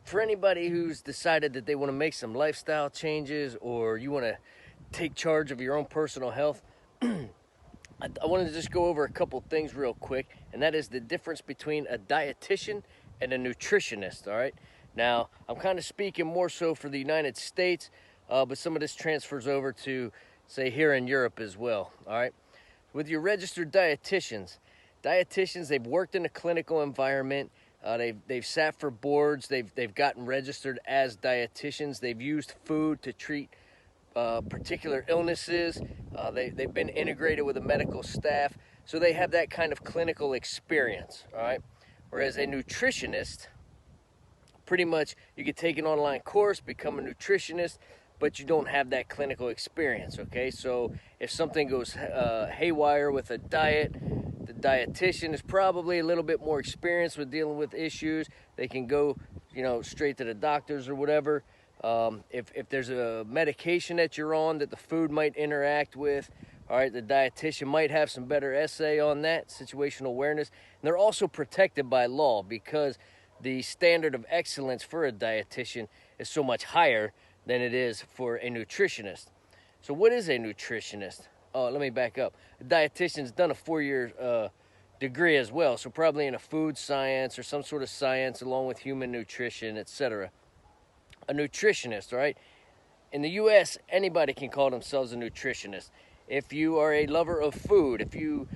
For anybody who's decided that they want to make some lifestyle changes, or you want to take charge of your own personal health, I wanted to just go over a couple things real quick, and that is the difference between a dietitian and a nutritionist. All right, now I'm kind of speaking more so for the United States, but some of this transfers over to, say, here in Europe as well. All right, with your registered dietitians, they've worked in a clinical environment. They've sat for boards. They've gotten registered as dietitians. They've used food to treat particular illnesses. They've been integrated with a medical staff, so they have that kind of clinical experience. All right. Whereas a nutritionist, pretty much you could take an online course, become a nutritionist, but you don't have that clinical experience. Okay, so if something goes haywire with a diet, the dietitian is probably a little bit more experienced with dealing with issues. They can go, straight to the doctors or whatever. If there's a medication that you're on that the food might interact with, all right, the dietitian might have some better essay on that, situational awareness. And they're also protected by law because the standard of excellence for a dietitian is so much higher than it is for a nutritionist. So what is a nutritionist? Oh, let me back up. A dietitian's done a 4-year degree as well, so probably in a food science or some sort of science along with human nutrition, etc. A nutritionist, all right? In the U.S., anybody can call themselves a nutritionist. If you are a lover of food, if you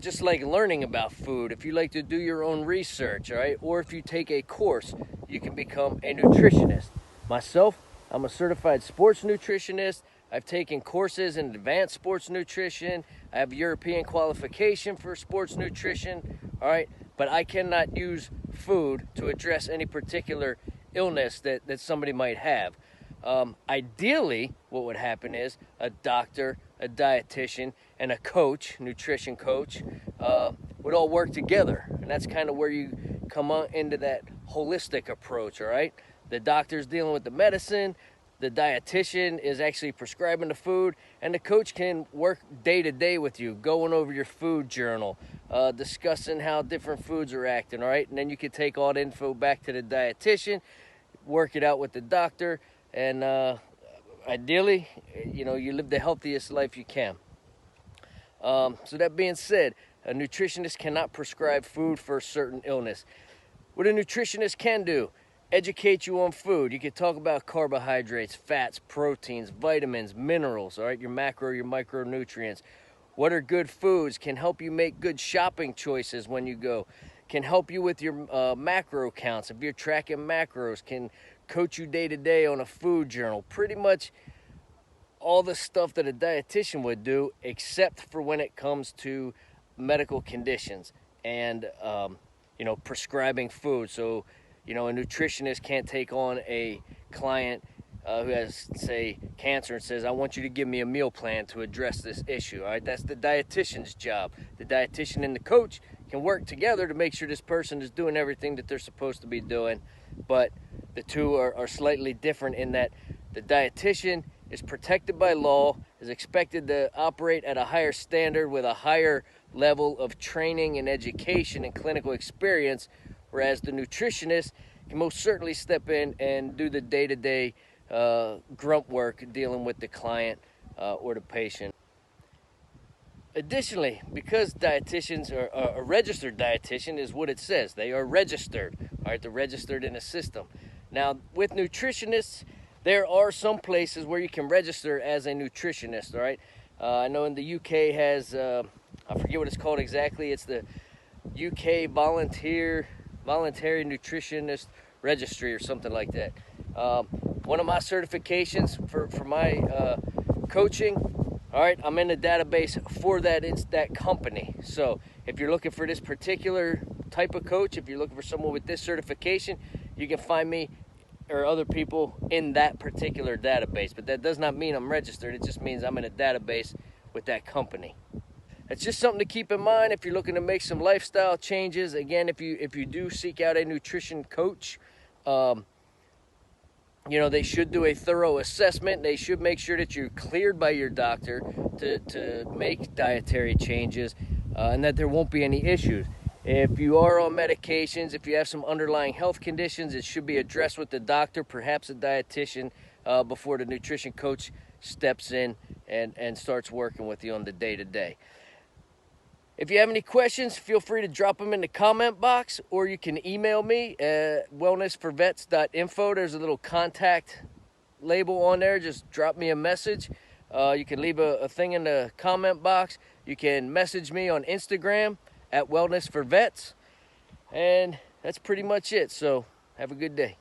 just like learning about food, if you like to do your own research, all right, or if you take a course, you can become a nutritionist. Myself, I'm a certified sports nutritionist. I've taken courses in advanced sports nutrition. I have European qualification for sports nutrition, all right? But I cannot use food to address any particular illness that somebody might have. Ideally, what would happen is a doctor, a dietitian, and a coach, nutrition coach, would all work together. And that's kind of where you come on into that holistic approach, all right? The doctor's dealing with the medicine, the dietitian is actually prescribing the food, and the coach can work day to day with you, going over your food journal, discussing how different foods are acting, all right? And then you can take all the info back to the dietitian, work it out with the doctor, and ideally, you live the healthiest life you can. So that being said, a nutritionist cannot prescribe food for a certain illness. What a nutritionist can do: educate you on food. You can talk about carbohydrates, fats, proteins, vitamins, minerals, all right, your macro, your micronutrients. What are good foods? Can help you make good shopping choices when you go. Can help you with your macro counts. If you're tracking macros, can coach you day to day on a food journal. Pretty much all the stuff that a dietitian would do, except for when it comes to medical conditions and, prescribing food. So, a nutritionist can't take on a client who has, say, cancer and says, I want you to give me a meal plan to address this issue. All right, that's the dietitian's job. The dietitian and the coach can work together to make sure this person is doing everything that they're supposed to be doing. But the two are slightly different in that the dietitian is protected by law, is expected to operate at a higher standard with a higher level of training and education and clinical experience, whereas the nutritionist can most certainly step in and do the day-to-day grunt work dealing with the client or the patient. Additionally, because dietitians are a registered dietitian is what it says. They are registered. All right, they're registered in a system. Now, with nutritionists, there are some places where you can register as a nutritionist, all right? I know in the UK has, I forget what it's called exactly. It's the UK Voluntary Nutritionist Registry or something like that. One of my certifications for my coaching, all right, I'm in the database for that company. So if you're looking for this particular type of coach, if you're looking for someone with this certification, you can find me or other people in that particular database. But that does not mean I'm registered. It just means I'm in a database with that company. It's just something to keep in mind if you're looking to make some lifestyle changes. Again, if you do seek out a nutrition coach, they should do a thorough assessment. They should make sure that you're cleared by your doctor to make dietary changes and that there won't be any issues. If you are on medications, if you have some underlying health conditions, it should be addressed with the doctor, perhaps a dietitian, before the nutrition coach steps in and starts working with you on the day-to-day. If you have any questions, feel free to drop them in the comment box, or you can email me at wellnessforvets.info. There's a little contact label on there. Just drop me a message. You can leave a thing in the comment box. You can message me on Instagram at wellnessforvets. And that's pretty much it. So have a good day.